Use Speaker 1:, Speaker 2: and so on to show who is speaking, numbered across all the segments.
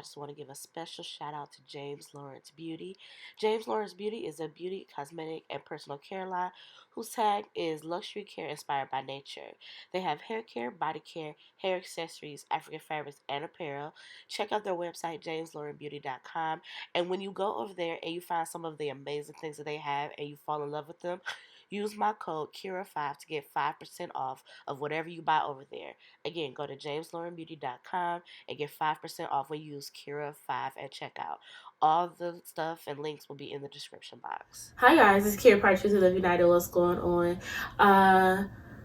Speaker 1: just want to give a special shout out to James Lawrence Beauty. James Lawrence Beauty is a beauty, cosmetic, and personal care line whose tag is luxury care inspired by nature. They have hair care, body care, hair accessories, African fabrics, and apparel. Check out their website, jameslaurenbeauty.com. And when you go over there and you find some of the amazing things that they have and you fall in love with them, use my code KIRA5 to get 5% off of whatever you buy over there. Again, go to jameslaurenbeauty.com and get 5% off when you use KIRA5 at checkout. All the stuff and links will be in the description box.
Speaker 2: Hi guys, it's Kira Part 2 to Live United. What's going on?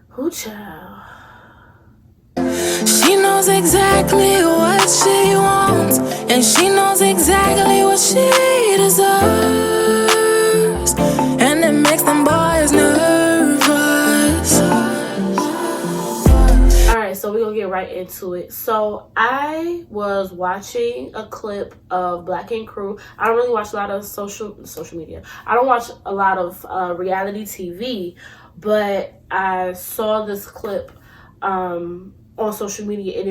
Speaker 2: Who child?
Speaker 3: She knows exactly what she wants, and she knows exactly what she deserves, and it makes them boys nervous.
Speaker 2: Alright, so we're gonna get right into it. So I was watching a clip of Black Ink Crew. I don't really watch a lot of social media. I don't watch a lot of reality TV, but I saw this clip on social media, and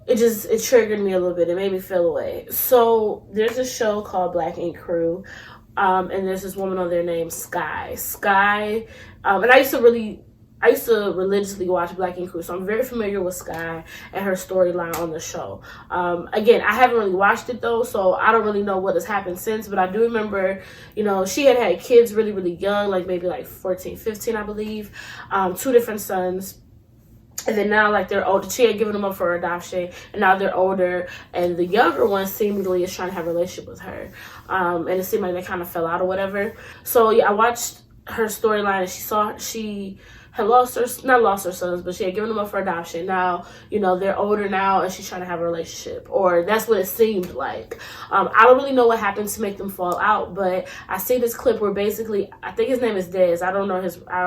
Speaker 2: it triggered me a little bit. It made me feel away. So there's a show called Black Ink Crew, and there's this woman on there named Sky. And I used to religiously watch Black Ink Crew, so I'm very familiar with Sky and her storyline on the show. Again, I haven't really watched it though, so I don't really know what has happened since, but I do remember, she had kids really, really young, like maybe like 14, 15, I believe, 2 different sons. And then now, like, they're older. She had given them up for adoption, and now they're older. And the younger one seemingly is trying to have a relationship with her. And it seemed like they kind of fell out or whatever. So, yeah, I watched her storyline, and she had not lost her sons, but she had given them up for adoption. Now, they're older now, and she's trying to have a relationship. Or that's what it seemed like. I don't really know what happened to make them fall out, but I see this clip where basically, I think his name is Dez. I don't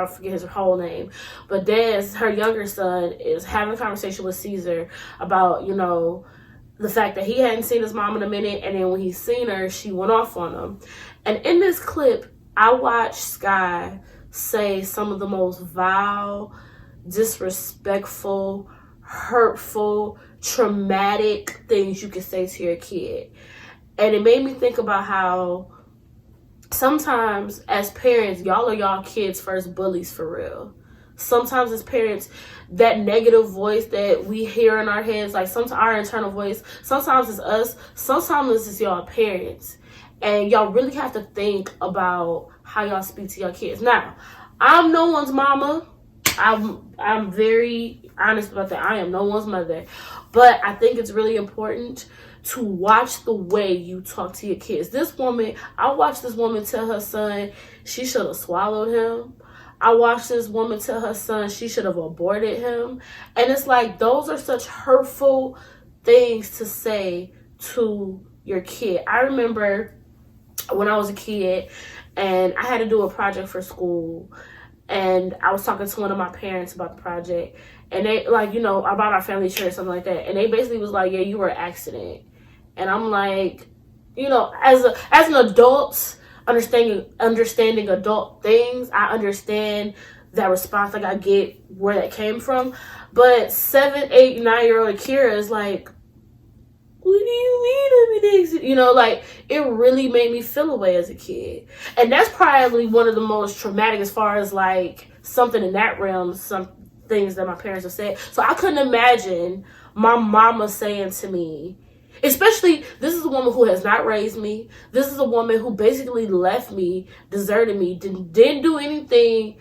Speaker 2: forget his whole name. But Dez, her younger son, is having a conversation with Caesar about, the fact that he hadn't seen his mom in a minute, and then when he's seen her, she went off on him. And in this clip, I watched Sky say some of the most vile, disrespectful, hurtful, traumatic things you could say to your kid. And it made me think about how sometimes as parents, y'all are y'all kids' first bullies for real. Sometimes as parents, that negative voice that we hear in our heads, like sometimes our internal voice, sometimes it's us, sometimes it's y'all parents. And y'all really have to think about how y'all speak to your kids. Now, I'm no one's mama. I'm very honest about that. I am no one's mother. But I think it's really important to watch the way you talk to your kids. I watched this woman tell her son she should have swallowed him. I watched this woman tell her son she should have aborted him. And it's like, those are such hurtful things to say to your kid. I remember when I was a kid and I had to do a project for school, and I was talking to one of my parents about the project, and they about our family tree or something like that, and they basically was like, yeah, you were an accident. And I'm like, as an adult, understanding adult things, I understand that response, like I get where that came from. But 7, 8, 9-year-old Akira is like, what do you mean I'm an accident? Like, it really made me feel away as a kid. And that's probably one of the most traumatic as far as like something in that realm, some things that my parents have said. So I couldn't imagine my mama saying to me, especially, this is a woman who has not raised me. This is a woman who basically left me, deserted me, didn't do anything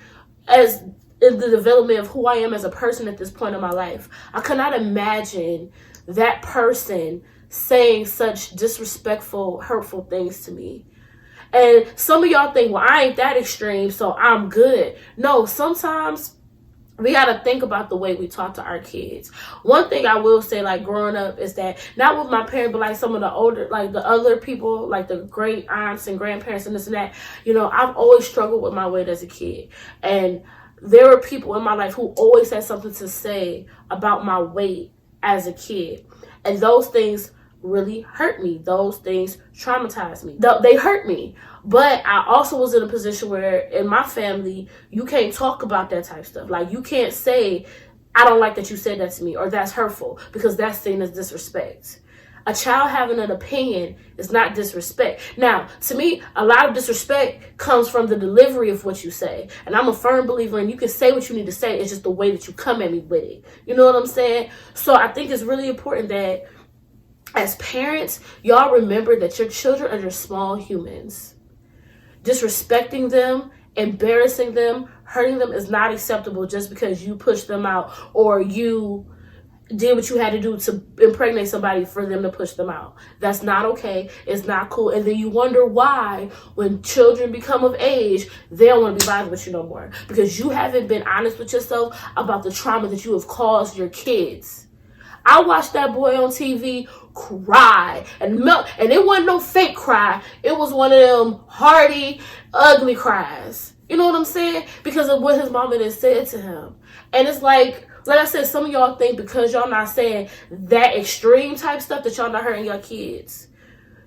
Speaker 2: as in the development of who I am as a person at this point in my life. I could not imagine that person saying such disrespectful, hurtful things to me. And some of y'all think, well, I ain't that extreme, so I'm good. No, sometimes we got to think about the way we talk to our kids. One thing I will say, like, growing up is that, not with my parents, but like some of the older, like the other people, like the great aunts and grandparents and this and that, I've always struggled with my weight as a kid. And there were people in my life who always had something to say about my weight as a kid. And those things really hurt me. Those things traumatized me. They hurt me. But I also was in a position where in my family, you can't talk about that type of stuff. Like, you can't say, I don't like that you said that to me, or that's hurtful, because that's seen as disrespect. A child having an opinion is not disrespect. Now, to me, a lot of disrespect comes from the delivery of what you say. And I'm a firm believer in you can say what you need to say. It's just the way that you come at me with it. You know what I'm saying? So I think it's really important that as parents, y'all remember that your children are just small humans. Disrespecting them, embarrassing them, hurting them is not acceptable just because you pushed them out or you did what you had to do to impregnate somebody for them to push them out. That's not okay. It's not cool. And then you wonder why when children become of age, they don't want to be bothered with you no more. Because you haven't been honest with yourself about the trauma that you have caused your kids. I watched that boy on TV cry and melt, and it wasn't no fake cry. It was one of them hearty, ugly cries. You know what I'm saying? Because of what his mama had said to him. And it's like I said, some of y'all think because y'all not saying that extreme type stuff that y'all not hurting your kids.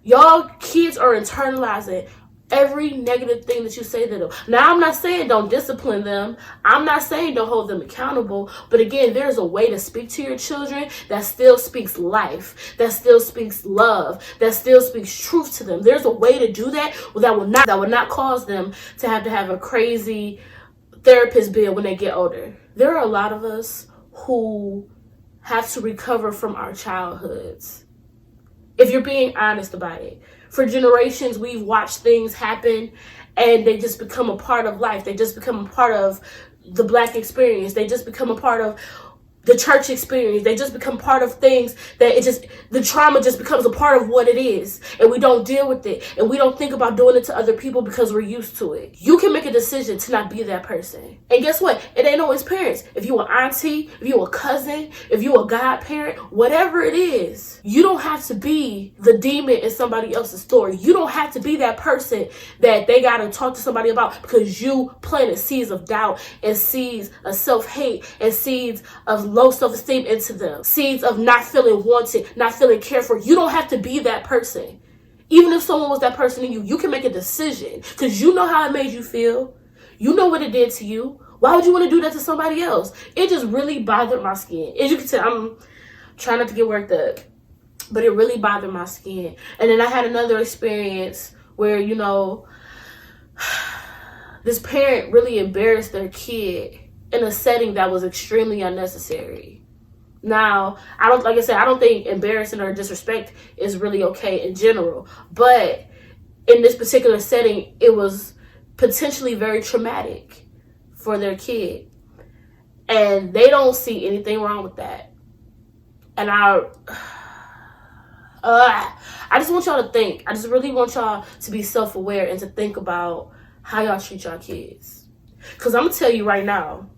Speaker 2: Y'all kids are internalizing every negative thing that you say to them. Now, I'm not saying don't discipline them. I'm not saying don't hold them accountable. But again, there's a way to speak to your children that still speaks life, that still speaks love, that still speaks truth to them. There's a way to do that that will not cause them to have a crazy therapist bill when they get older. There are a lot of us who have to recover from our childhoods. If you're being honest about it. For generations, we've watched things happen and they just become a part of life. They just become a part of the Black experience. They just become a part of the church experience. They just become part of things that the trauma just becomes a part of what it is. And we don't deal with it. And we don't think about doing it to other people because we're used to it. You can make a decision to not be that person. And guess what? It ain't always parents. If you an auntie, if you a cousin, if you a godparent, whatever it is, you don't have to be the demon in somebody else's story. You don't have to be that person that they got to talk to somebody about because you planted seeds of doubt and seeds of self-hate and seeds of low self-esteem into them. Seeds of not feeling wanted, not feeling cared for. You don't have to be that person. Even if someone was that person in you, you can make a decision because you know how it made you feel. You know what it did to you. Why would you want to do that to somebody else? It just really bothered my skin. As you can tell, I'm trying not to get worked up, but it really bothered my skin. And then I had another experience where, this parent really embarrassed their kid in a setting that was extremely unnecessary. Now, I don't think embarrassing or disrespect is really okay in general. But in this particular setting, it was potentially very traumatic for their kid. And they don't see anything wrong with that. And I just want y'all to think. I just really want y'all to be self-aware and to think about how y'all treat y'all kids. Because I'm going to tell you right now,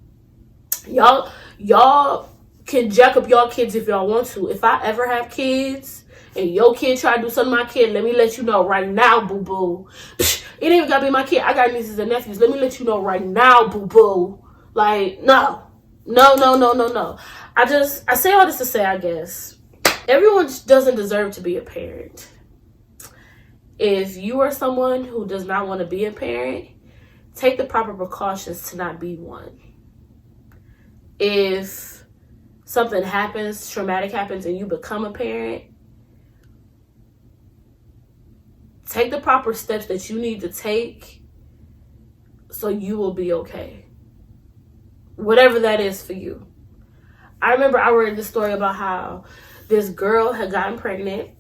Speaker 2: y'all can jack up y'all kids if y'all want to. If I ever have kids and your kid try to do something to my kid, let me let you know right now, boo-boo. It ain't even gotta be my kid. I got nieces and nephews. Let me let you know right now, boo-boo. Like, no. I say all this to say, I guess, everyone doesn't deserve to be a parent. If you are someone who does not want to be a parent, take the proper precautions to not be one. If something happens, traumatic happens, and you become a parent, take the proper steps that you need to take so you will be okay. Whatever that is for you. I remember I read this story about how this girl had gotten pregnant.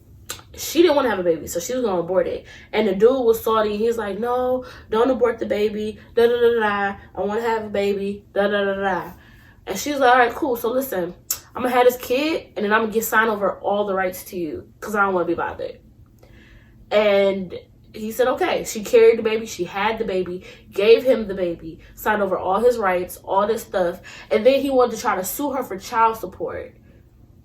Speaker 2: She didn't want to have a baby, so she was going to abort it. And the dude was salty. He's like, no, don't abort the baby. Da-da-da-da. I want to have a baby. Da-da-da-da. And she was like, all right, cool. So listen, I'm going to have this kid, and then I'm going to sign over all the rights to you because I don't want to be bothered. And he said, okay. She carried the baby. She had the baby, gave him the baby, signed over all his rights, all this stuff. And then he wanted to try to sue her for child support.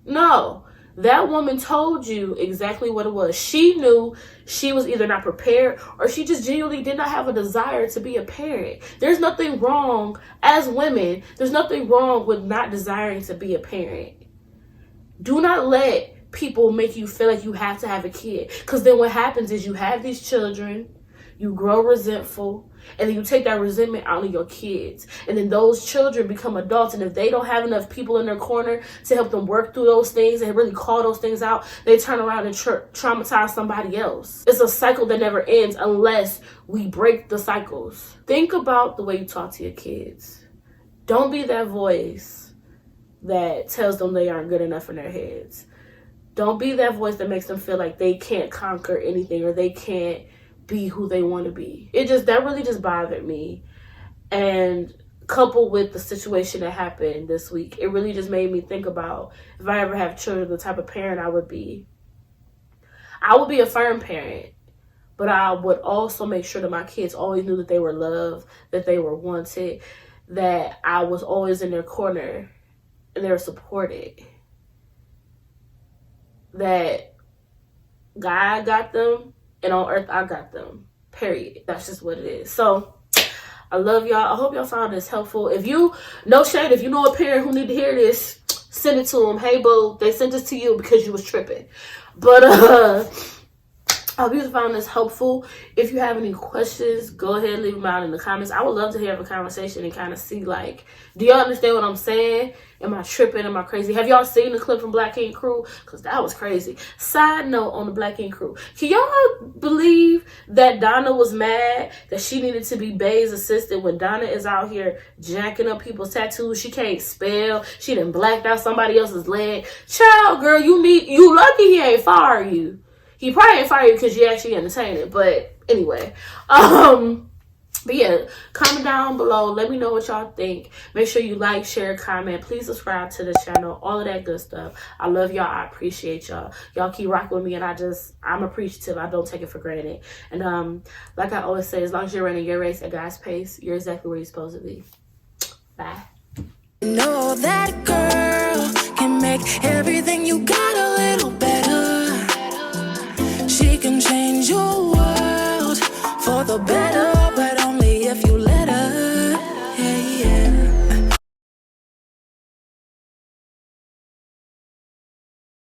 Speaker 2: No, that woman told you exactly what it was. She knew she was either not prepared or she just genuinely did not have a desire to be a parent. There's nothing wrong, as women, there's nothing wrong with not desiring to be a parent. Do not let people make you feel like you have to have a kid. Because then what happens is you have these children, you grow resentful, and then you take that resentment out on your kids. And then those children become adults, and if they don't have enough people in their corner to help them work through those things and really call those things out, they turn around and traumatize somebody else. It's a cycle that never ends unless we break the cycles. Think about the way you talk to your kids. Don't be that voice that tells them they aren't good enough in their heads. Don't be that voice that makes them feel like they can't conquer anything or they can't be who they want to be. That really just bothered me. And coupled with the situation that happened this week, it really just made me think about, if I ever have children, the type of parent I would be. I would be a firm parent, but I would also make sure that my kids always knew that they were loved, that they were wanted, that I was always in their corner and they were supported. That God got them, and on earth I got them. Period. That's just what it is. So I love y'all. I hope y'all found this helpful. If you, no shade, if you know a parent who need to hear this, send it to them. Hey, boo, they sent this to you because you was tripping. But I hope you found this helpful. If you have any questions, go ahead and leave them out in the comments. I would love to have a conversation and kind of see, like, do y'all understand what I'm saying? Am I tripping? Am I crazy? Have y'all seen the clip from Black Ink Crew? Because that was crazy. Side note on the Black Ink Crew. Can y'all believe that Donna was mad that she needed to be Bay's assistant when Donna is out here jacking up people's tattoos? She can't spell. She done blacked out somebody else's leg. Child, girl, you lucky he ain't fire you. He probably ain't fire you because you actually entertain it. But anyway, but yeah, comment down below. Let me know what y'all think. Make sure you like, share, comment. Please subscribe to the channel. All of that good stuff. I love y'all. I appreciate y'all. Y'all keep rocking with me, and I'm appreciative. I don't take it for granted. And like I always say, as long as you're running your race at God's pace, you're exactly where you're supposed to be. Bye.
Speaker 3: You know that girl can make everything you got a little better. She can change your world for the better.